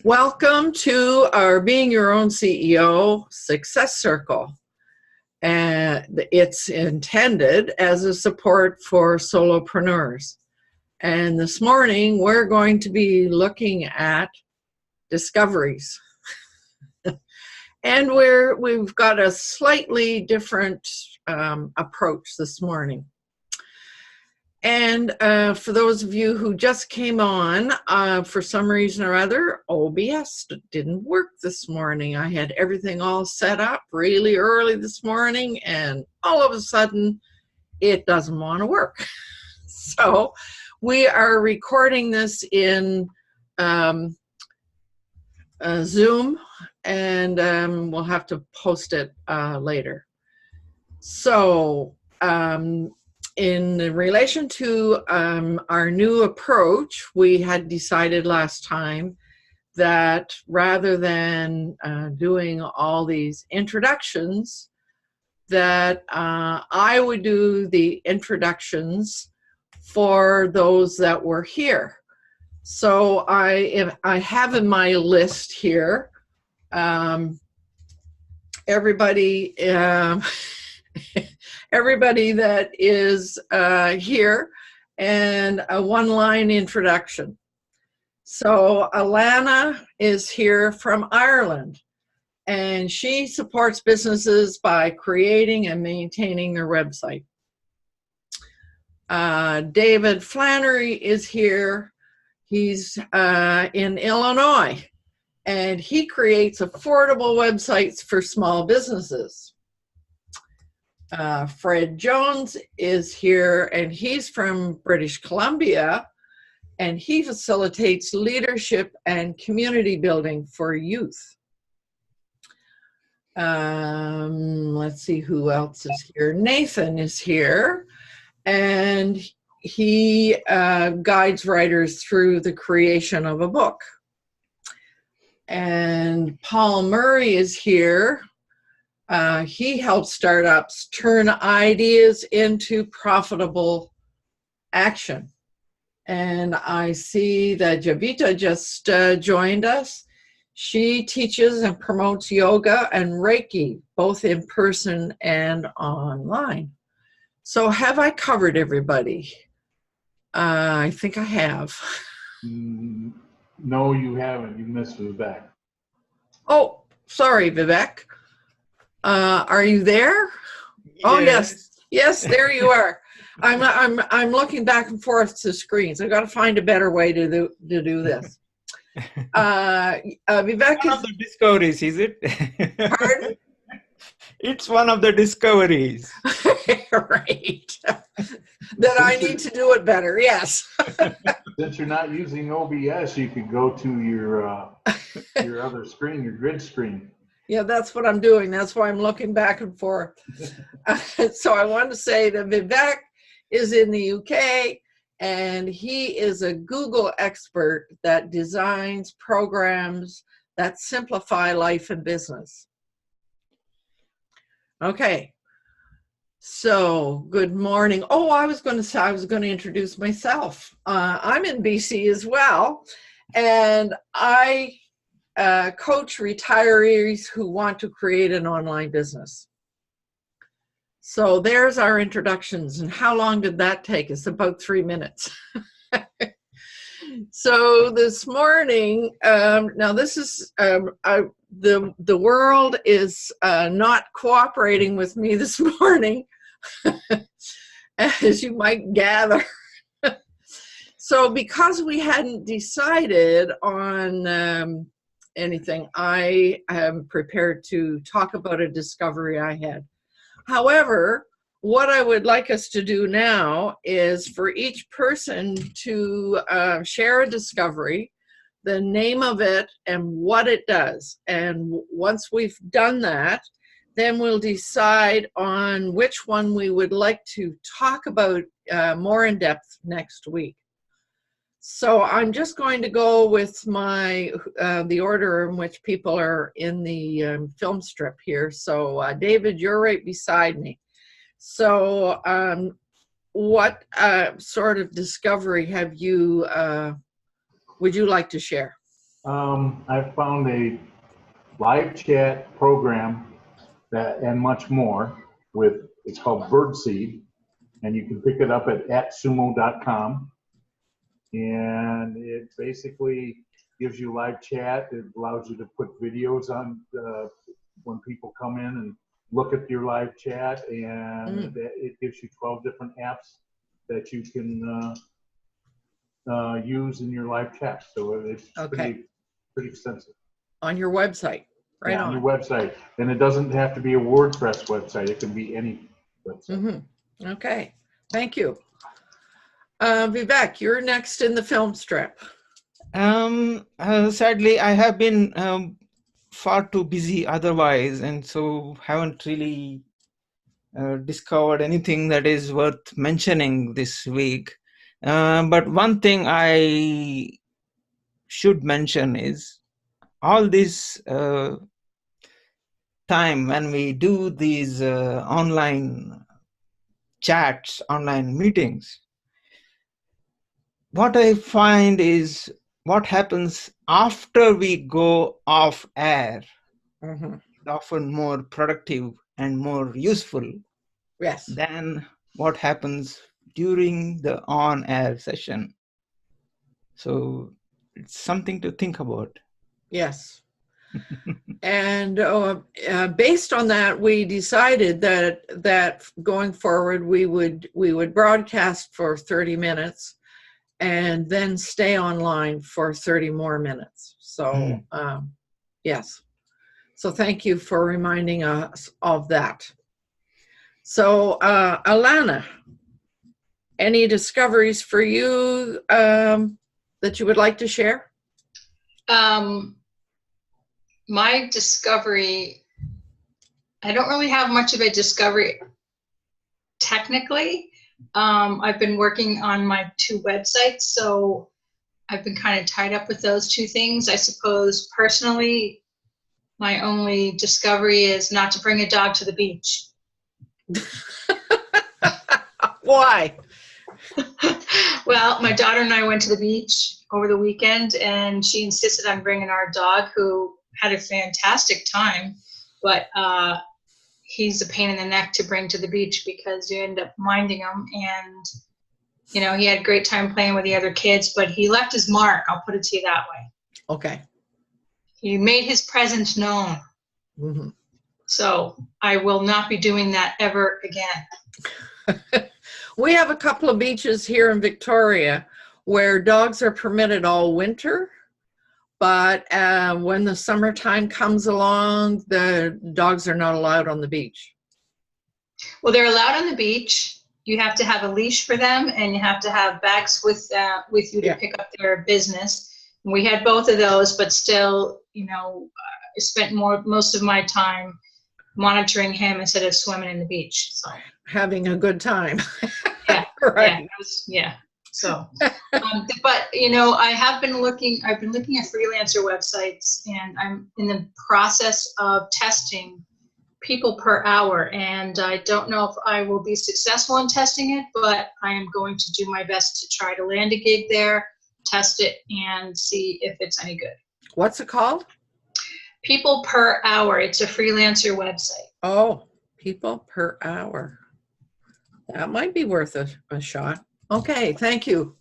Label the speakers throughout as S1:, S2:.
S1: Welcome to our Being Your Own CEO Success Circle. And it's intended as a support for solopreneurs. And this morning, we're going to be looking at discoveries. And we've got a slightly different approach this morning. And for those of you who just came on, for some reason or other, OBS didn't work this morning. I had everything all set up really early this morning, and all of a sudden, it doesn't want to work. So we are recording this in Zoom, and we'll have to post it later. So in relation to our new approach, we had decided last time that rather than doing all these introductions, that I would do the introductions for those that were here. So I have in my list here everybody everybody that is here, and a one-line introduction. So Alana is here from Ireland, and she supports businesses by creating and maintaining their website. David Flannery is here. He's in Illinois, and he creates affordable websites for small businesses. Fred Jones is here, and he's from British Columbia, and he facilitates leadership and community building for youth. Let's see who else is here. Nathan is here, and he guides writers through the creation of a book. And Paul Murray is here. He helps startups turn ideas into profitable action. And I see that Javita just joined us. She teaches and promotes yoga and Reiki, both in person and online. So have I covered everybody? I think I have.
S2: No, you haven't. You missed Vivek.
S1: Oh, sorry, Vivek. Are you there? Yes. Oh, yes, there you are. I'm looking back and forth to screens. I've got to find a better way to do this. Vivek
S3: one of the discoveries, is it?
S1: Pardon?
S3: It's one of the discoveries.
S1: Right. That I need to do it better, yes.
S2: Since you're not using OBS, you could go to your other screen, your grid screen.
S1: Yeah, that's what I'm doing. That's why I'm looking back and forth. So I want to say that Vivek is in the UK, and he is a Google expert that designs programs that simplify life and business. Okay. So good morning. Oh, I was going to say, I was going to introduce myself. I'm in BC as well, and I coach retirees who want to create an online business. So there's our introductions. And how long did that take us? About 3 minutes. So this morning, now this is, the world is not cooperating with me this morning, as you might gather. So because we hadn't decided on anything, I am prepared to talk about a discovery I had. However, what I would like us to do now is for each person to share a discovery, the name of it and what it does. And once we've done that, then we'll decide on which one we would like to talk about more in depth next week. So I'm just going to go with my the order in which people are in the film strip here. So David, you're right beside me. So what sort of discovery have you would you like to share?
S2: I've found a live chat program that and much more with, it's called Birdseed, and you can pick it up at sumo.com. And it basically gives you live chat. It allows you to put videos on when people come in and look at your live chat, and it gives you 12 different apps that you can use in your live chat. So it's pretty extensive.
S1: On your website, right?
S2: Yeah, on your website. And it doesn't have to be a WordPress website. It can be any website.
S1: Okay, thank you. Vivek, you're next in the film strip.
S3: Sadly, I have been far too busy otherwise, and so haven't really discovered anything that is worth mentioning this week. But one thing I should mention is all this time when we do these online chats, online meetings, what I find is what happens after we go off air is often more productive and more useful than what happens during the on-air session. So it's something to think about.
S1: Yes. And based on that, we decided that going forward we would broadcast for 30 minutes and then stay online for 30 more minutes. So yes. So thank you for reminding us of that. So Alana, any discoveries for you that you would like to share?
S4: My discovery, I don't really have much of a discovery technically. I've been working on my 2 websites, so I've been kind of tied up with those 2 things. I suppose personally, my only discovery is not to bring a dog to the beach.
S1: Why?
S4: Well, my daughter and I went to the beach over the weekend, and she insisted on bringing our dog, who had a fantastic time, but he's a pain in the neck to bring to the beach because you end up minding him, and you know, he had a great time playing with the other kids, but he left his mark, I'll put it to you that way.
S1: Okay.
S4: He made his presence known. So I will not be doing that ever again.
S1: We have a couple of beaches here in Victoria where dogs are permitted all winter, but when the summertime comes along, the dogs are not allowed on the beach.
S4: Well, they're allowed on the beach. You have to have a leash for them, and you have to have bags with you to pick up their business. And we had both of those, but still, you know, I spent most of my time monitoring him instead of swimming in the beach. So
S1: having a good time.
S4: Yeah.
S1: Right.
S4: Yeah. So, but you know, I've been looking at freelancer websites, and I'm in the process of testing people per hour, and I don't know if I will be successful in testing it, but I am going to do my best to try to land a gig there, test it, and see if it's any good.
S1: What's it called?
S4: People per hour. It's a freelancer website.
S1: Oh, people per hour. That might be worth a shot. Okay, thank you,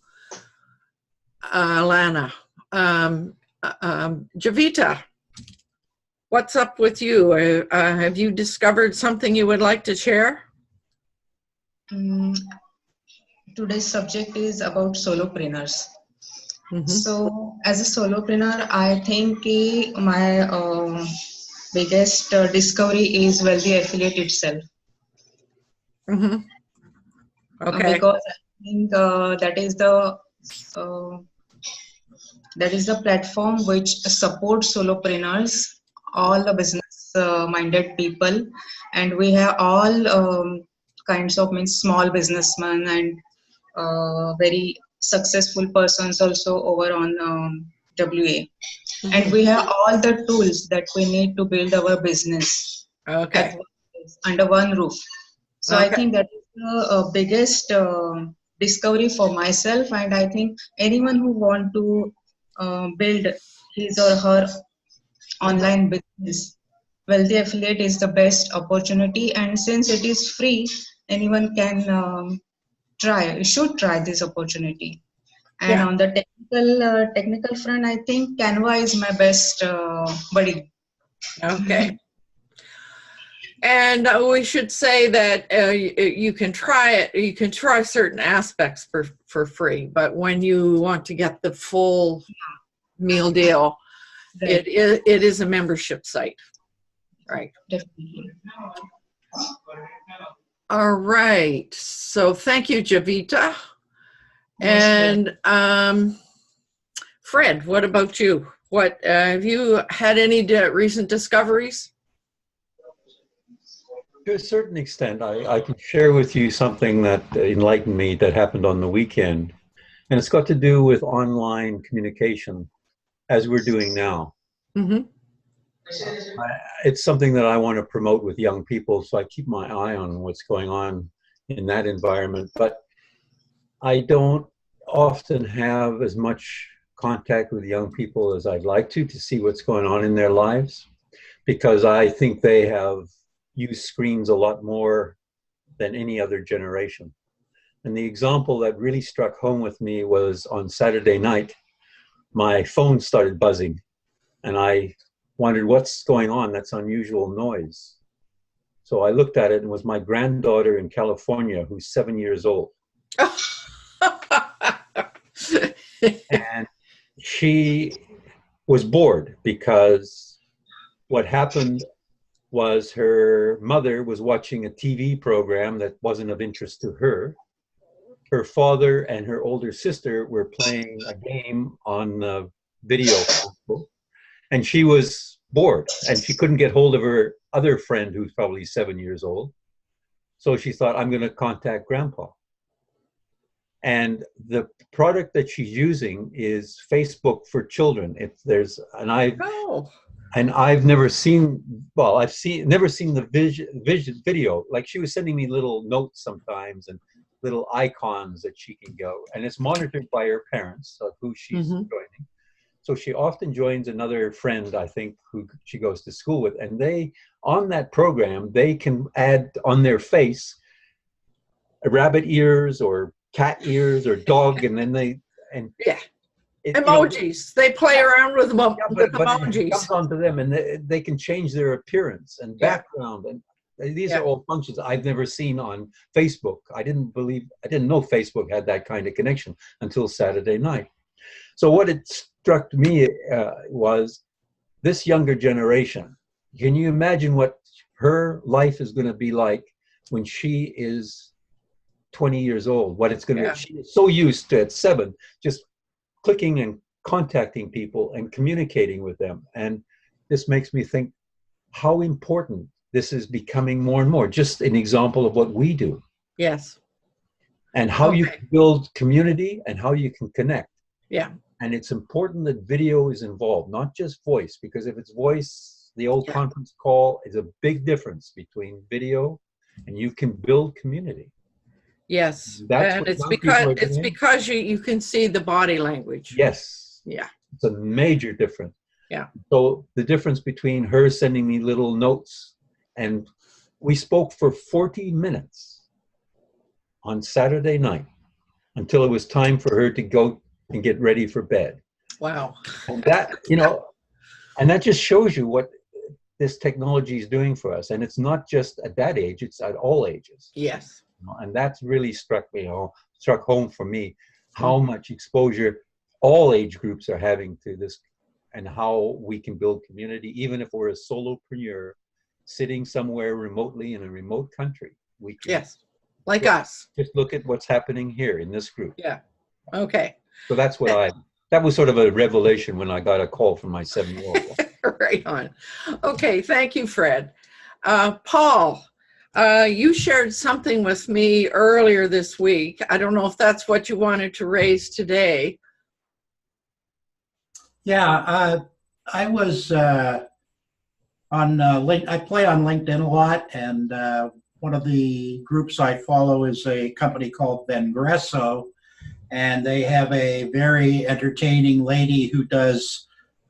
S1: Alana. Javita, what's up with you? Have you discovered something you would like to share?
S5: Today's subject is about solopreneurs. So as a solopreneur, I think my biggest discovery is Wealthy Affiliate itself.
S1: Okay.
S5: Because I think that is the platform which supports solopreneurs, all the business minded people, and we have all kinds of small businessmen and very successful persons also over on WA. And we have all the tools that we need to build our business under one roof. So I think that is the biggest discovery for myself, and I think anyone who want to build his or her online business, Wealthy Affiliate is the best opportunity. And since it is free, anyone can should try this opportunity. And on the technical front, I think Canva is my best buddy.
S1: Okay. And we should say that you can try it. You can try certain aspects for free, but when you want to get the full meal deal,
S5: Right.
S1: it is a membership site, right?
S5: Definitely.
S1: All right. So thank you, Javita. And Fred, what about you? What have you had any recent discoveries?
S6: To a certain extent, I can share with you something that enlightened me that happened on the weekend. And it's got to do with online communication, as we're doing now.
S1: Mm-hmm.
S6: It's something that I want to promote with young people, so I keep my eye on what's going on in that environment. But I don't often have as much contact with young people as I'd like to see what's going on in their lives, because I think they have used screens a lot more than any other generation. And the example that really struck home with me was on Saturday night, my phone started buzzing and I wondered what's going on, that's unusual noise. So I looked at it and it was my granddaughter in California who's 7 years old. And she was bored because what happened was her mother was watching a TV program that wasn't of interest to her. Her father and her older sister were playing a game on the video console, and she was bored and she couldn't get hold of her other friend who's probably 7 years old. So she thought, I'm going to contact Grandpa. And the product that she's using is Facebook for children. I've never seen, well, never seen the video. Like, she was sending me little notes sometimes and little icons that she can go. And it's monitored by her parents of who she's joining. So she often joins another friend, I think, who she goes to school with. And on that program, they can add on their face rabbit ears or cat ears or dog, and then
S1: emojis. They play around with them with emojis.
S6: It comes onto them, and they can change their appearance and background, and these are all functions I've never seen on Facebook. I didn't know Facebook had that kind of connection until Saturday night. So what it struck me was this younger generation. Can you imagine what her life is going to be like when she is 20 years old? What it's going to be. She is so used to, at 7, just clicking and contacting people and communicating with them. And this makes me think how important this is becoming more and more. Just an example of what we do.
S1: Yes.
S6: And how you can build community and how you can connect.
S1: Yeah.
S6: And it's important that video is involved, not just voice, because if it's voice, the old conference call is a big difference between video, and you can build community.
S1: Yes,
S6: That's
S1: and it's because you can see the body language.
S6: Yes.
S1: Yeah.
S6: It's a major difference.
S1: Yeah.
S6: So the difference between her sending me little notes, and we spoke for 40 minutes on Saturday night until it was time for her to go and get ready for bed.
S1: Wow.
S6: And that, and that just shows you what this technology is doing for us. And it's not just at that age, it's at all ages.
S1: Yes.
S6: And that's really struck home for me, how much exposure all age groups are having to this, and how we can build community, even if we're a solopreneur sitting somewhere remotely in a remote country. We can,
S1: yes, like us.
S6: Just look at what's happening here in this group.
S1: Yeah. Okay.
S6: So that's what that was sort of a revelation when I got a call from my 7-year-old.
S1: Right on. Okay. Thank you, Fred. Paul, you shared something with me earlier this week. I don't know if that's what you wanted to raise today.
S7: Yeah, I was on I play on LinkedIn a lot, and one of the groups I follow is a company called Vengresso, and they have a very entertaining lady who does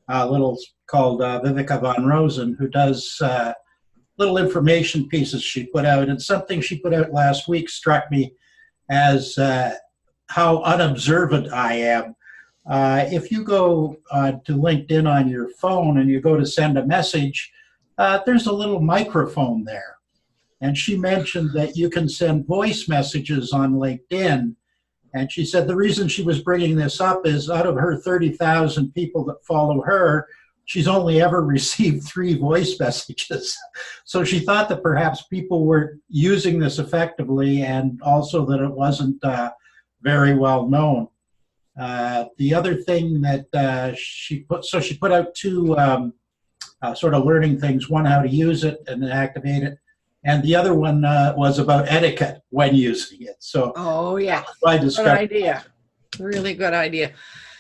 S7: little called Vivica von Rosen, who does little information pieces she put out. And something she put out last week struck me as how unobservant I am. If you go to LinkedIn on your phone and you go to send a message, there's a little microphone there. And she mentioned that you can send voice messages on LinkedIn. And she said the reason she was bringing this up is out of her 30,000 people that follow her, she's only ever received 3 voice messages. So she thought that perhaps people were using this effectively, and also that it wasn't very well known. The other thing that she put out 2 sort of learning things, one how to use it and then activate it, and the other one was about etiquette when using it. So
S1: good idea. Really good idea.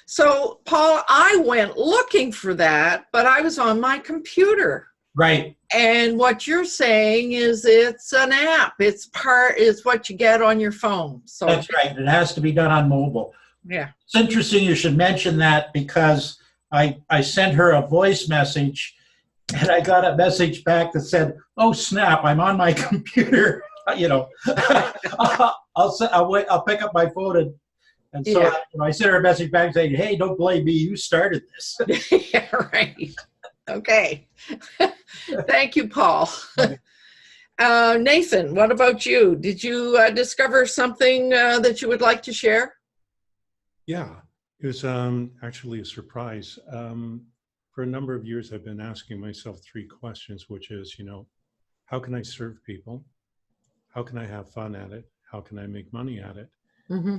S1: So, Paul, I went looking for that, but I was on my computer.
S7: Right.
S1: And what you're saying is it's an app. It's what you get on your phone. So
S7: that's right. It has to be done on mobile.
S1: Yeah.
S7: It's interesting you should mention that, because I sent her a voice message and I got a message back that said, "Oh snap, I'm on my computer." I'll pick up my phone and so I sent her a message back saying, "Hey, don't blame me. You started this."
S1: Yeah, right. Okay. Thank you, Paul. Nathan, what about you? Did you discover something that you would like to share?
S6: Yeah, it was actually a surprise. For a number of years, I've been asking myself 3 questions, which is, how can I serve people? How can I have fun at it? How can I make money at it?
S1: Mm-hmm.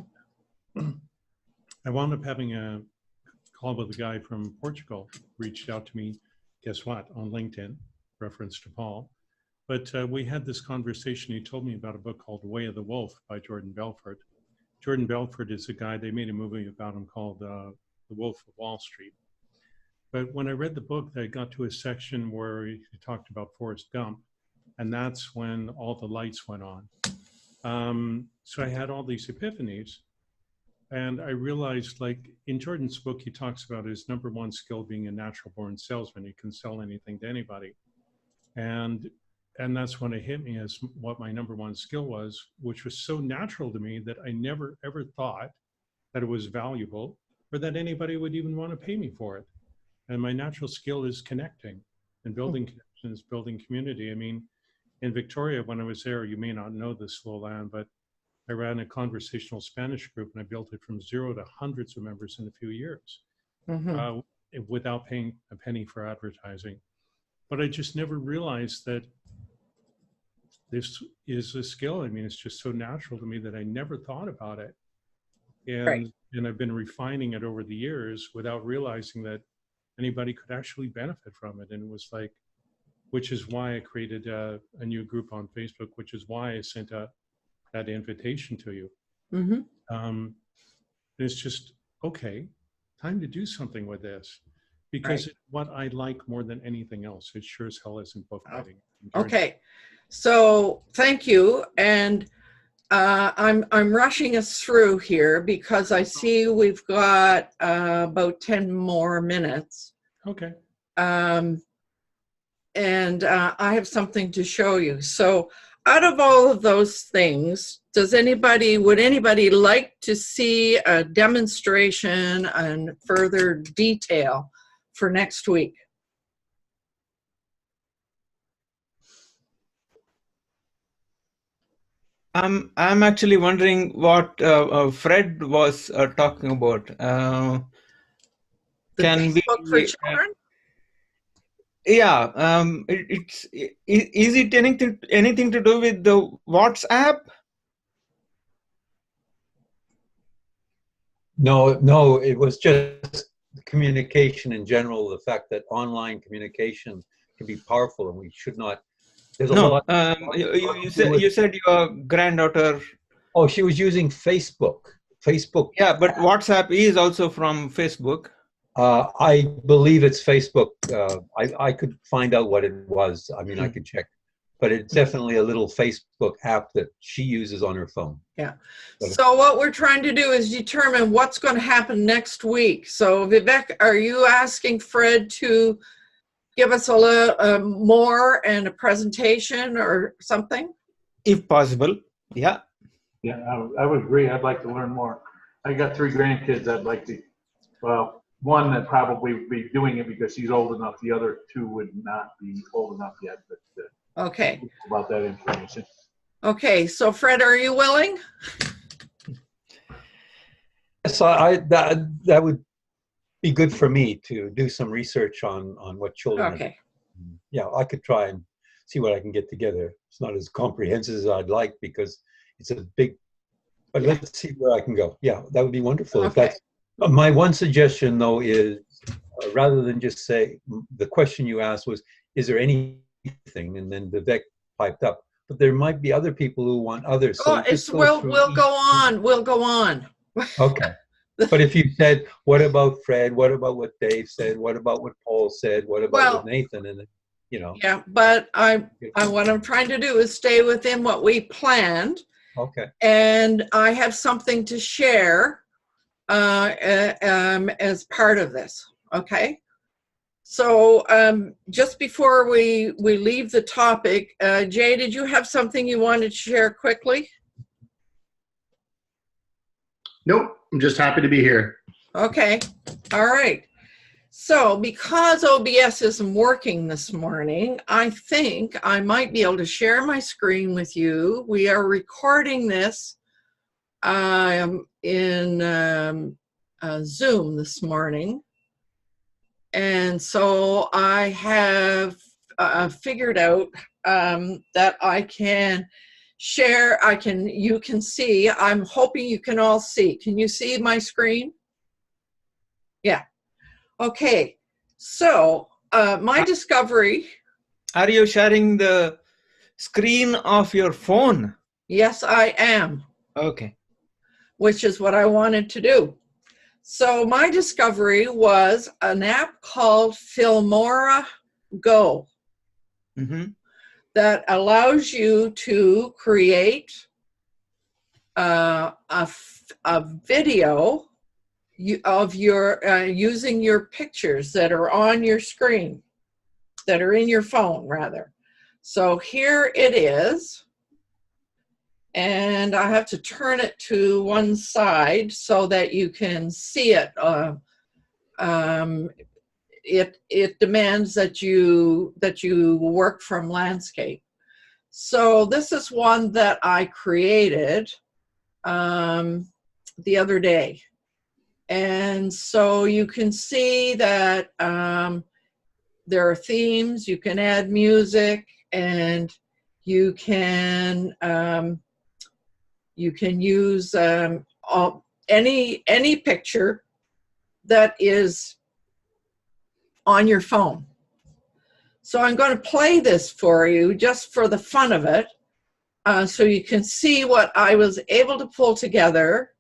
S6: I wound up having a call with a guy from Portugal, reached out to me, guess what, on LinkedIn, reference to Paul. But we had this conversation. He told me about a book called Way of the Wolf by Jordan Belfort. Jordan Belfort is a guy, they made a movie about him called The Wolf of Wall Street. But when I read the book, I got to a section where he talked about Forrest Gump, and that's when all the lights went on. So I had all these epiphanies, and I realized, like in Jordan's book, he talks about his #1 skill being a natural born salesman. He can sell anything to anybody. And that's when it hit me as what my #1 skill was, which was so natural to me that I never, ever thought that it was valuable or that anybody would even want to pay me for it. And my natural skill is connecting and building connections, building community. I mean, in Victoria, when I was there, you may not know this, Lolan, but I ran a conversational Spanish group, and I built it from 0 to hundreds of members in a few years, without paying a penny for advertising. But I just never realized that this is a skill. I mean, it's just so natural to me that I never thought about it. And I've been refining it over the years without realizing that anybody could actually benefit from it. And it was like, which is why I created a new group on Facebook, which is why I sent that invitation to you. Mm-hmm. It's just, okay, time to do something with this. Because what I like more than anything else, it sure as hell isn't book writing.
S1: Okay, so thank you. And I'm rushing us through here because I see we've got about 10 more minutes.
S6: Okay.
S1: And I have something to show you. So out of all of those things, would anybody like to see a demonstration and further detail for next week?
S3: I'm actually wondering what Fred was talking about.
S1: The Facebook for children?
S3: Yeah. Is it anything to do with the WhatsApp?
S6: No, it was just communication in general, the fact that online communication can be powerful, and we should not. There's a lot.
S3: You said your granddaughter.
S6: Oh, she was using Facebook.
S3: Yeah, but WhatsApp is also from Facebook.
S6: I believe it's Facebook. I could find out what it was. I mean, I could check. but it's definitely a little Facebook app that she uses on her phone.
S1: Yeah.
S6: But
S1: So what we're trying to do is determine what's going to happen next week. So Vivek, are you asking Fred to give us a little more and a presentation or something?
S3: If possible, yeah.
S2: Yeah, I would agree. I'd like to learn more. I got 3 grandkids. I'd like to, well, one that probably would be doing it because she's old enough. The other 2 would not be old enough yet. But
S1: Okay.
S2: about that information.
S1: Okay. So Fred, are you willing?
S6: So that would be good for me to do some research on what children.
S1: Okay.
S6: Yeah, I could try and see what I can get together. It's not as comprehensive as I'd like because it's a big, but let's see where I can go. Yeah, that would be wonderful. If
S1: Okay.
S6: that's, my one suggestion though is rather than just say, the question you asked was, is there anything? And then Vivek piped up, but there might be other people who want others. So
S1: we'll go on. We'll go on.
S6: Okay. But if you said, what about Fred? What about what Dave said? What about what Paul said? What about what Nathan? And you know.
S1: Yeah, but what I'm trying to do is stay within what we planned.
S6: Okay.
S1: And I have something to share as part of this. Okay. So just before we leave the topic, Jay, did you have something you wanted to share quickly?
S8: Nope, I'm just happy to be here.
S1: Okay, all right. So because OBS isn't working this morning, I think I might be able to share my screen with you. We are recording this in Zoom this morning. And so I have figured out that I can share, you can see, I'm hoping you can all see. Can you see my screen? Yeah. Okay. So my discovery.
S3: Are you sharing the screen of your phone?
S1: Yes, I am.
S3: Okay.
S1: Which is what I wanted to do. So my discovery was an app called Filmora Go.
S3: Mm-hmm.
S1: That allows you to create a video of your using your pictures that are on your screen, that are in your phone rather. So here it is, and I have to turn it to one side so that you can see it. It demands that you work from landscape. So this is one that I created the other day. And so you can see that there are themes, you can add music, and you can use any picture that is on your phone. So I'm going to play this for you just for the fun of it, so you can see what I was able to pull together.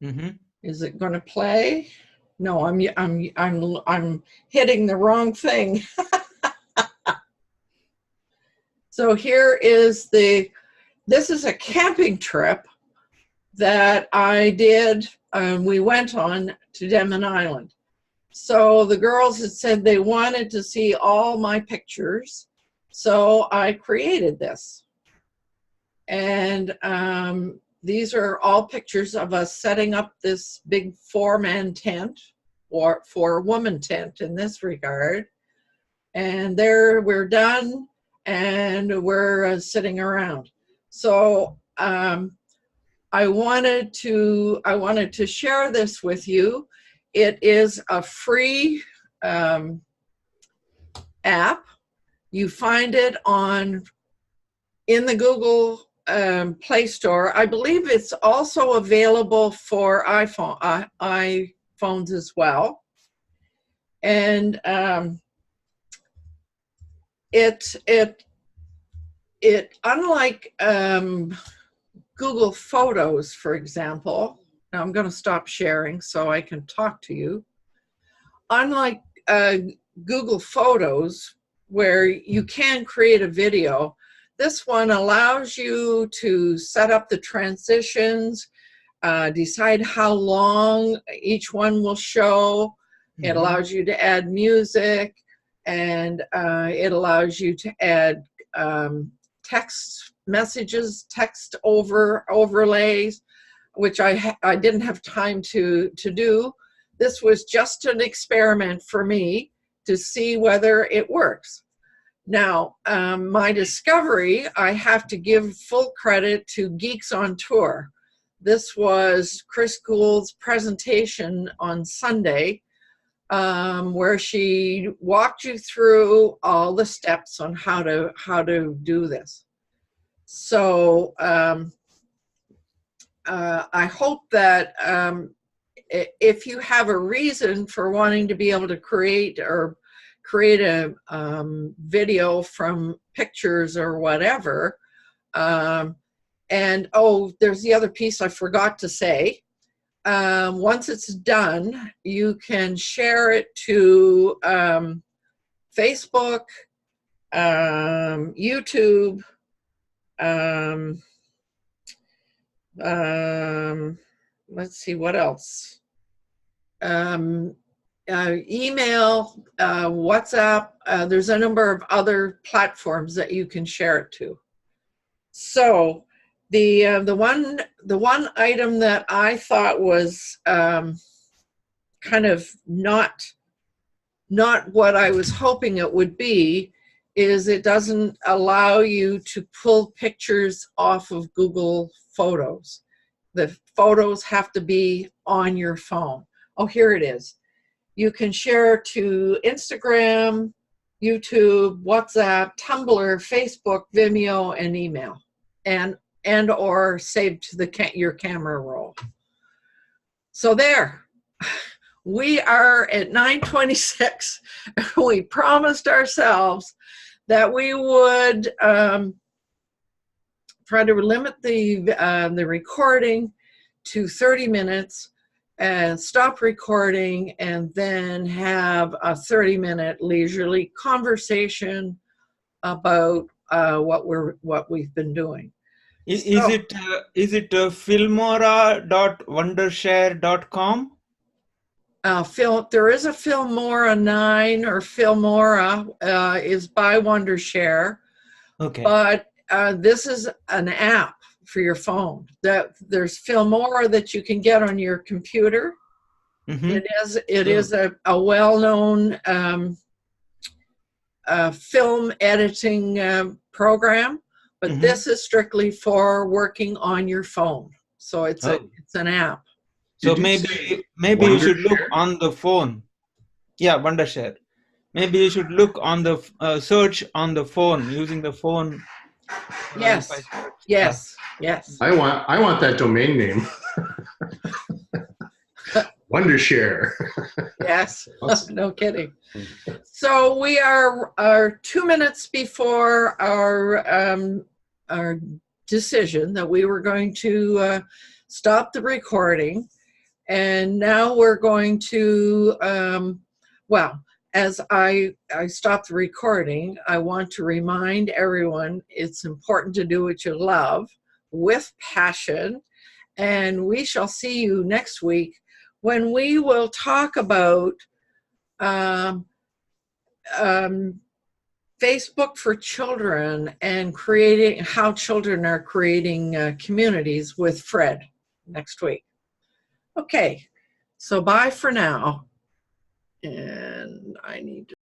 S3: Mm-hmm.
S1: Is it going to play? No, I'm hitting the wrong thing. So here is this is a camping trip that I did. We went on to Denman Island. So the girls had said they wanted to see all my pictures. So I created this. And these are all pictures of us setting up this big 4-man tent, or 4-woman tent in this regard. And there we're done, and we're sitting around. So I wanted to share this with you. It is a free app. You find it in the Google Play Store. I believe it's also available for iPhones as well. And it unlike Google Photos, for example. Now I'm going to stop sharing so I can talk to you. Unlike Google Photos, where you can create a video. This one allows you to set up the transitions, decide how long each one will show. It allows you to add music, and it allows you to add text messages, text overlays, which I didn't have time to do. This was just an experiment for me to see whether it works. Now, my discovery, I have to give full credit to Geeks on Tour. This was Chris Gould's presentation on Sunday, where she walked you through all the steps on how to do this. So I hope that if you have a reason for wanting to be able to create a video from pictures or whatever, and oh, there's the other piece I forgot to say. Once it's done, you can share it to Facebook, YouTube, let's see what else. Email, WhatsApp. There's a number of other platforms that you can share it to. So the one item that I thought was kind of not what I was hoping it would be is it doesn't allow you to pull pictures off of Google Photos. The photos have to be on your phone. Oh, here it is. You can share to Instagram, YouTube, WhatsApp, Tumblr, Facebook, Vimeo, and email, and or save to your camera roll. So there, we are at 9:26. We promised ourselves that we would try to limit the recording to 30 minutes and stop recording, and then have a 30-minute leisurely conversation about what we've been doing.
S3: Is it filmora.wondershare.com?
S1: There is a Filmora 9, or Filmora is by Wondershare. Okay. But this is an app for your phone. There's Filmora that you can get on your computer. Mm-hmm. It is a well-known film editing program, but mm-hmm. This is strictly for working on your phone. So it's an app.
S3: So maybe you should look on the phone. Yeah, Wondershare. Maybe you should look on the search on the phone, using the phone.
S1: Yes. Yes. Yes.
S8: I want that domain name. Wondershare.
S1: Yes. No kidding. So we are 2 minutes before our decision that we were going to stop the recording, and now we're going to as I stop the recording, I want to remind everyone it's important to do what you love with passion. And we shall see you next week when we will talk about Facebook for children and how children are creating communities with Fred next week. Okay, so bye for now. And I need to